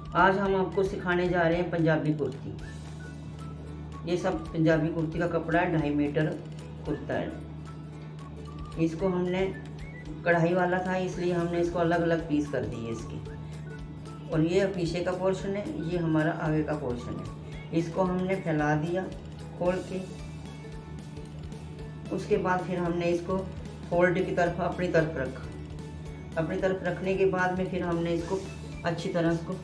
आज हम आपको सिखाने जा रहे हैं पंजाबी कुर्ती। ये सब पंजाबी कुर्ती का कपड़ा है, 2.5 मीटर कुर्ता है। इसको हमने कढ़ाई वाला था, इसलिए हमने इसको अलग अलग पीस कर दिए इसकी। और ये पीछे का पोर्शन है, ये हमारा आगे का पोर्शन है। इसको हमने फैला दिया खोल के। उसके बाद फिर हमने इसको फोल्ड की तरफ अपनी तरफ रखा। अपनी तरफ रखने के बाद में फिर हमने इसको अच्छी तरह इसको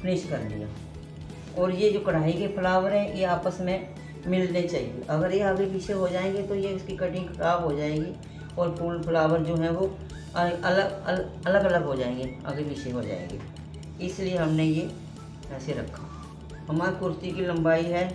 फिनिश कर लिया। और ये जो कढ़ाई के फ्लावर हैं ये आपस में मिलने चाहिए। अगर ये आगे पीछे हो जाएंगे तो ये इसकी कटिंग खराब हो जाएगी और फूल फ्लावर जो हैं वो अलग अलग हो जाएंगे, आगे पीछे हो जाएंगे। इसलिए हमने ये ऐसे रखा। हमारी कुर्ती की लंबाई है,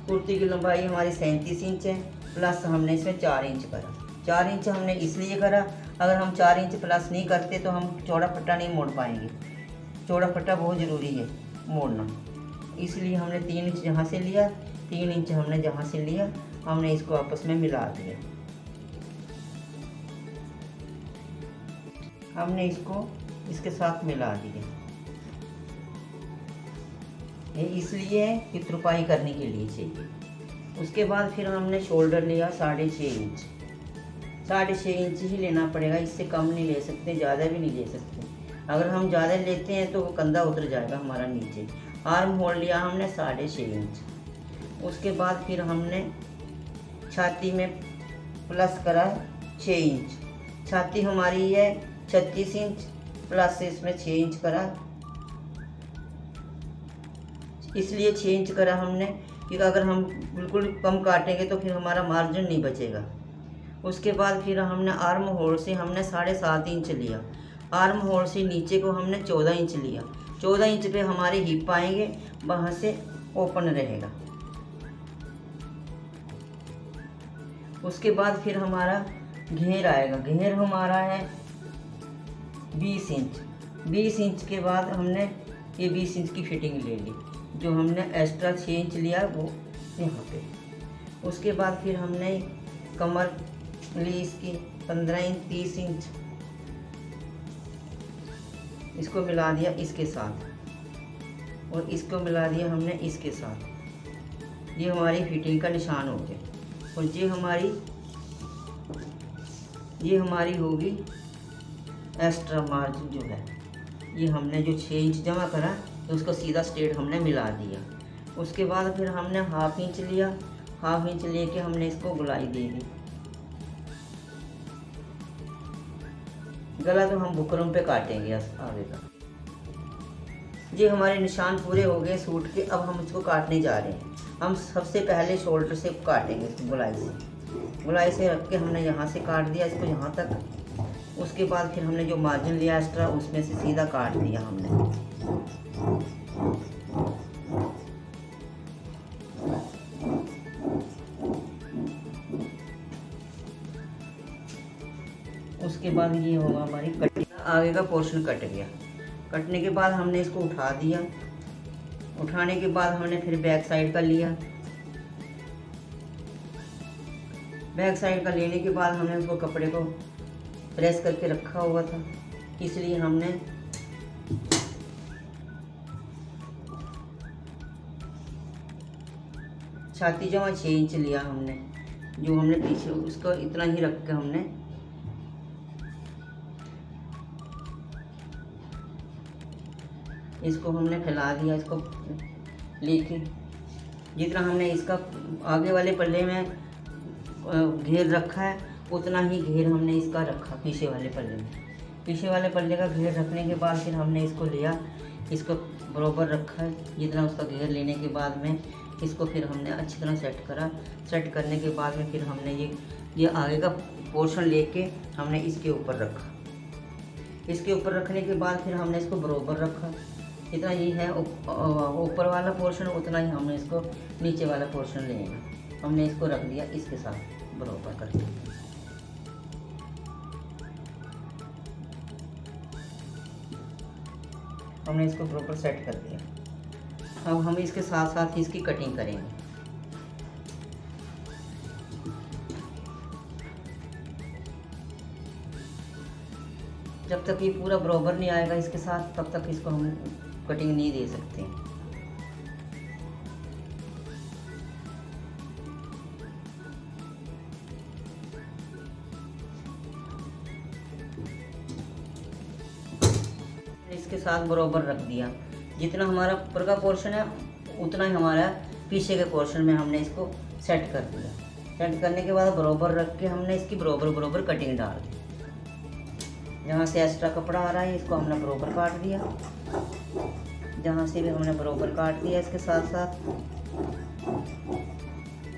कुर्ती की लंबाई हमारी 37 इंच है, प्लस हमने इसमें 4 इंच करा। 4 इंच हमने इसलिए करा, अगर हम 4 इंच प्लस नहीं करते तो हम चौड़ा पट्टा नहीं मोड़ पाएंगे। चौड़ा पट्टा बहुत ज़रूरी है मोड़ना, इसलिए हमने 3 इंच जहाँ से लिया, 3 इंच हमने जहाँ से लिया, हमने इसको आपस में मिला दिया। हमने इसको इसके साथ मिला दिया। ये इसलिए है कि तुरपाई करने के लिए चाहिए। उसके बाद फिर हमने शोल्डर लिया 6.5 इंच। 6.5 इंच ही लेना पड़ेगा, इससे कम नहीं ले सकते, ज़्यादा भी नहीं ले सकते। अगर हम ज़्यादा लेते हैं तो वो कंधा उतर जाएगा हमारा नीचे। आर्म होल लिया हमने 6.5 इंच। उसके बाद फिर हमने छाती में प्लस करा 6 इंच। छाती हमारी है 36 इंच, प्लस इसमें 6 इंच करा। इसलिए 6 इंच करा हमने क्योंकि अगर हम बिल्कुल कम काटेंगे तो फिर हमारा मार्जिन नहीं बचेगा। उसके बाद फिर हमने आर्म होल से हमने 7.5 इंच लिया। आर्म होल से नीचे को हमने 14 इंच लिया। 14 इंच पे हमारे हिप आएंगे, वहाँ से ओपन रहेगा। उसके बाद फिर हमारा घेर आएगा। घेर हमारा है 20 इंच। 20 इंच के बाद हमने ये 20 इंच की फिटिंग ले ली, जो हमने एक्स्ट्रा 6 इंच लिया वो यहाँ पे। उसके बाद फिर हमने कमर ली इसकी 15 इंच, 30 इंच। इसको मिला दिया इसके साथ और इसको मिला दिया हमने इसके साथ। ये हमारी फिटिंग का निशान हो गया। और ये हमारी होगी एक्स्ट्रा मार्जिन जो है। ये हमने जो 6 इंच जमा करा तो उसको सीधा स्ट्रेट हमने मिला दिया। उसके बाद फिर हमने 1/2 इंच लिया। 1/2 इंच लेके हमने इसको गोलाई दे दी। गला तो हम बुकरम पे काटेंगे आगे का। ये हमारे निशान पूरे हो गए सूट के। अब हम इसको काटने जा रहे हैं। हम सबसे पहले शोल्डर से काटेंगे इसको गोलाई से रख के हमने यहाँ से काट दिया इसको यहाँ तक। उसके बाद फिर हमने जो मार्जिन लिया एक्स्ट्रा उसमें से सीधा काट दिया हमने। उसके बाद ये होगा हमारी कटिंग। आगे का पोर्शन कट गया। कटने के बाद हमने इसको उठा दिया। उठाने के बाद हमने फिर बैक साइड का लिया। बैक साइड का लेने के बाद हमने उसको कपड़े को प्रेस करके रखा हुआ था, इसलिए हमने छाती जमा 6 इंच लिया हमने, जो हमने पीछे उसको इतना ही रख के हमने इसको हमने फैला दिया। इसको लेके जितना हमने इसका आगे वाले पल्ले में घेर रखा है उतना ही घेर हमने इसका रखा पीछे वाले पल्ले में। पीछे वाले पल्ले का घेर रखने के बाद फिर हमने इसको लिया, इसको बराबर रखा है जितना उसका घेर लेने के बाद में इसको फिर हमने अच्छी तरह सेट करा। सेट करने के बाद में फिर हमने ये आगे का पोर्शन लेके हमने इसके ऊपर रखा। इसके ऊपर रखने के बाद फिर हमने इसको बराबर रखा। जितना ये है ऊपर वाला पोर्शन उतना ही हमने इसको नीचे वाला पोर्शन लेना। हमने इसको रख दिया इसके साथ बराबर करके। हमने इसको प्रॉपर सेट कर दिया। अब हम इसके साथ साथ ही इसकी कटिंग करेंगे। जब तक ये पूरा बराबर नहीं आएगा इसके साथ, तब तक इसको हम कटिंग नहीं दे सकते। इसके साथ बराबर रख दिया, जितना हमारा ऊपर का पोर्शन है उतना ही हमारा पीछे के पोर्शन में हमने इसको सेट कर दिया। सेट करने के बाद बराबर रख के हमने इसकी बराबर कटिंग डाल दी। जहाँ से एक्स्ट्रा कपड़ा आ रहा है इसको हमने बराबर काट दिया, जहाँ से भी हमने बराबर काट दिया इसके साथ साथ।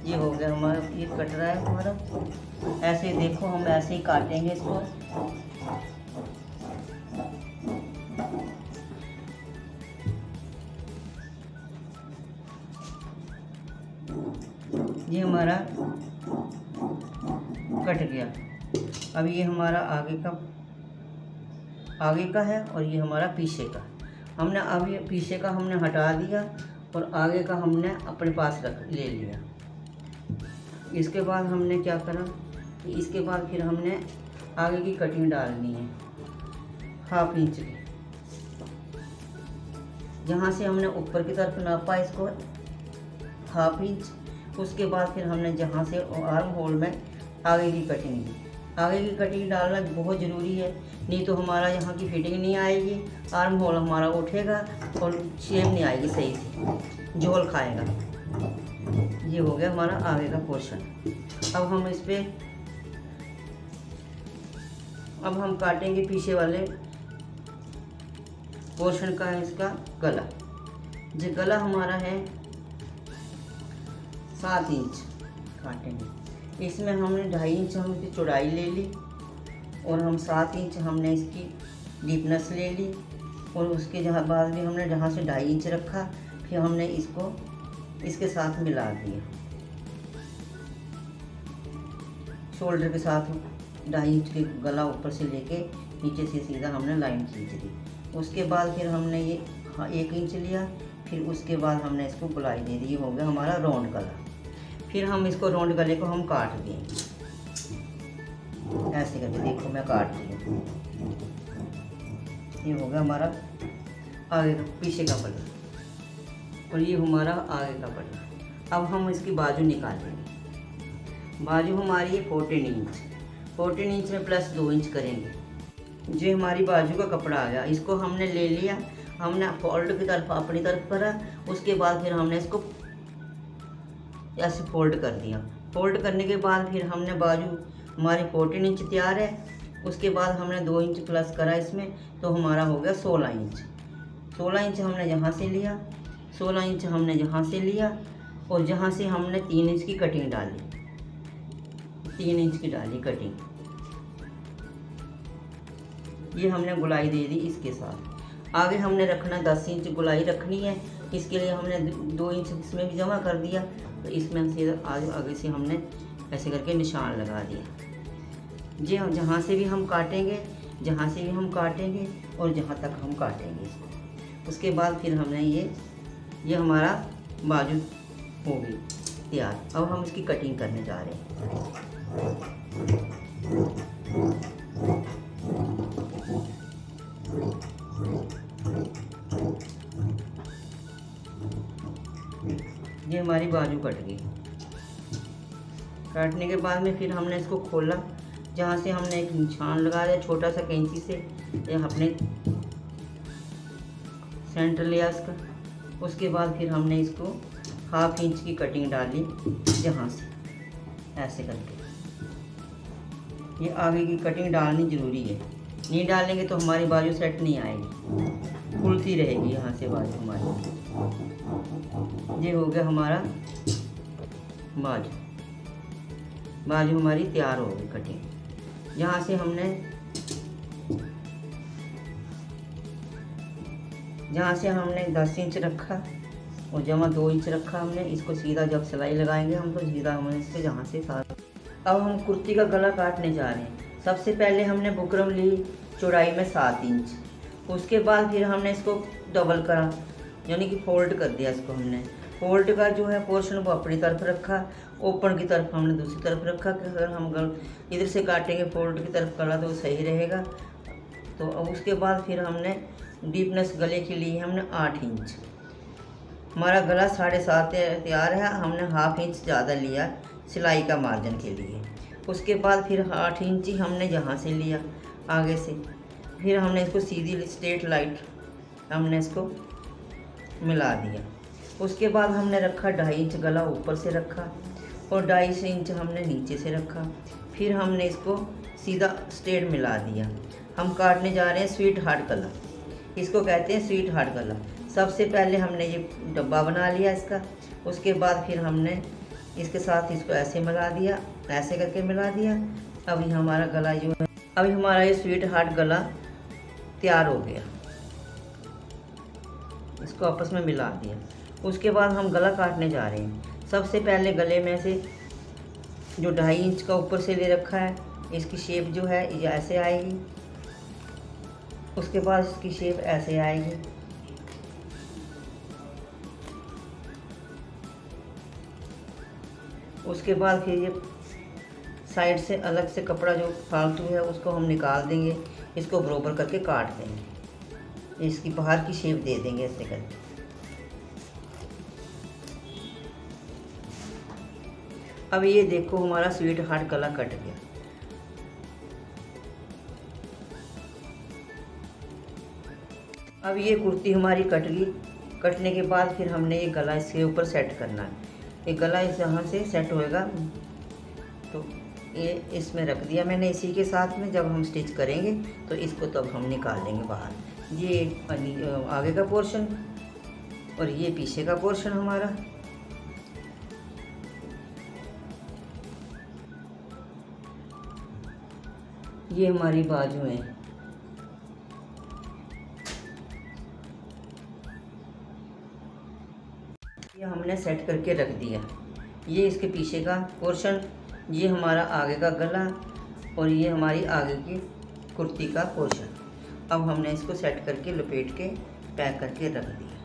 ये हो गया हमारा, ये कट रहा है हमारा। ऐसे ही देखो, हम ऐसे ही काटेंगे इसको। ये हमारा कट गया। अब ये हमारा आगे का है और ये हमारा पीछे का। हमने अब ये पीछे का हमने हटा दिया और आगे का हमने अपने पास ले लिया। इसके बाद हमने क्या करा, इसके बाद फिर हमने आगे की कटिंग डालनी है 1/2 इंच की। जहाँ से हमने ऊपर की तरफ नापा इसको 1/2 इंच, उसके बाद फिर हमने जहाँ से आर्म होल में आगे की कटिंग दी। आगे की कटिंग डालना बहुत ज़रूरी है, नहीं तो हमारा यहाँ की फिटिंग नहीं आएगी, आर्म होल हमारा उठेगा और शेप नहीं आएगी सही से, झोल खाएगा। ये हो गया हमारा आगे का पोर्शन। अब हम इस पे काटेंगे पीछे वाले पोर्शन का, इसका गला। जो गला हमारा है 7 इंच काटेंगे। इसमें हमने 2.5 इंच हम इसकी चौड़ाई ले ली और हम 7 इंच हमने इसकी डीपनेस ले ली, और उसके बाद भी हमने जहाँ से 2.5 इंच रखा, फिर हमने इसको इसके साथ मिला दिया। शोल्डर के साथ 2.5 इंच के गला ऊपर से लेके नीचे से सीधा हमने लाइन खींच दी। उसके बाद फिर हमने ये 1 इंच लिया, फिर उसके बाद हमने इसको गोलाई दे दी। ये हो गया हमारा राउंड गला। फिर हम इसको राउंड गले को हम काट देंगे ऐसे करके। देखो मैं काट दी। ये हो गया हमारा आगे का, पीछे का पल्ला, और ये हमारा आगे का पल्ला। अब हम इसकी बाजू निकालेंगे। बाजू हमारी है 14 इंच। 14 इंच में प्लस 2 इंच करेंगे। जो हमारी बाजू का कपड़ा आ गया, इसको हमने ले लिया, हमने फोल्ड की तरफ अपनी तरफ करा। उसके बाद फिर हमने इसको ऐसे फोल्ड कर दिया। फोल्ड करने के बाद फिर हमने बाजू हमारी 14 इंच तैयार है। उसके बाद हमने 2 इंच प्लस करा इसमें, तो हमारा हो गया 16 इंच। 16 इंच हमने जहाँ से लिया, 16 इंच हमने जहाँ से लिया, और जहाँ से हमने 3 इंच की कटिंग डाली, 3 इंच की डाली कटिंग। ये हमने गुलाई दे दी इसके साथ। आगे हमने रखना 10 इंच गुलाई रखनी है। इसके लिए हमने 2 इंच इसमें भी जमा कर दिया, तो इसमें से आगे से हमने ऐसे करके निशान लगा दिया। जी, जहाँ से भी हम काटेंगे, और जहाँ तक हम काटेंगे इसको। उसके बाद फिर हमने ये हमारा बाजू हो गई तैयार। अब हम इसकी कटिंग करने जा रहे हैं। ये हमारी बाजू कट गई। काटने के बाद में फिर हमने इसको खोला, जहाँ से हमने एक निशान लगा दिया छोटा सा कैंची से, ये अपने सेंटर लिया इसका। उसके बाद फिर हमने इसको 1/2 इंच की कटिंग डाली, जहाँ से ऐसे करके। ये आगे की कटिंग डालनी ज़रूरी है, नहीं डालेंगे तो हमारी बाजू सेट नहीं आएगी, खुलती रहेगी यहाँ से बाजू हमारी। ये हो गया हमारा बाजू हमारी तैयार हो गई कटिंग। यहाँ से हमने 10 इंच रखा और जमा 2 इंच रखा हमने। इसको सीधा जब सिलाई लगाएंगे हम, तो सीधा हमने इसके जहाँ से साथ। अब हम कुर्ती का गला काटने जा रहे हैं। सबसे पहले हमने बुकरम ली चौड़ाई में 7 इंच। उसके बाद फिर हमने इसको डबल करा, यानी कि फोल्ड कर दिया। इसको हमने फोल्ड का जो है पोर्शन वो अपनी तरफ रखा, ओपन की तरफ हमने दूसरी तरफ रखा कि अगर हम इधर से काटेंगे फोल्ड की तरफ करा तो सही रहेगा। तो अब उसके बाद फिर हमने डीपनेस गले की ली है हमने 8 इंच। हमारा गला 7.5 तैयार है, हमने हाफ इंच ज़्यादा लिया सिलाई का मार्जिन के लिए। उसके बाद फिर 8 इंच ही हमने यहाँ से लिया आगे से, फिर हमने इसको सीधी स्ट्रेट लाइट हमने इसको मिला दिया। उसके बाद हमने रखा 2.5 इंच गला ऊपर से रखा और 2.5 इंच हमने नीचे से रखा। फिर हमने इसको सीधा स्ट्रेट मिला दिया। हम काटने जा रहे हैं स्वीट हार्ट गला, इसको कहते हैं स्वीट हार्ट गला। सबसे पहले हमने ये डब्बा बना लिया इसका, उसके बाद फिर हमने इसके साथ इसको ऐसे मिला दिया, ऐसे करके मिला दिया। अभी हमारा गला जो है, अभी हमारा ये स्वीट हार्ट गला तैयार हो गया। इसको आपस में मिला दिया। उसके बाद हम गला काटने जा रहे हैं। सबसे पहले गले में से जो 2.5 इंच का ऊपर से ले रखा है, इसकी शेप जो है ये ऐसे आएगी। उसके बाद इसकी शेप ऐसे आएगी। उसके बाद फिर ये साइड से अलग से कपड़ा जो फालतू है उसको हम निकाल देंगे, इसको बराबर करके काट देंगे, इसकी बाहर की शेप दे देंगे ऐसे करके। अब ये देखो हमारा स्वीट हार्ट गला कट गया। अब ये कुर्ती हमारी कट गई। कटने के बाद फिर हमने ये गला इसके ऊपर सेट करना है। ये गला इस यहाँ से सेट होएगा, तो ये इसमें रख दिया मैंने इसी के साथ में। जब हम स्टिच करेंगे तो इसको तब हम निकाल लेंगे बाहर। ये आगे का पोर्शन और ये पीछे का पोर्शन हमारा। ये हमारी बाजू है। ये हमने सेट करके रख दिया। ये इसके पीछे का पोर्शन, ये हमारा आगे का गला और ये हमारी आगे की कुर्ती का पोर्शन। अब हमने इसको सेट करके लपेट के पैक करके रख दिया।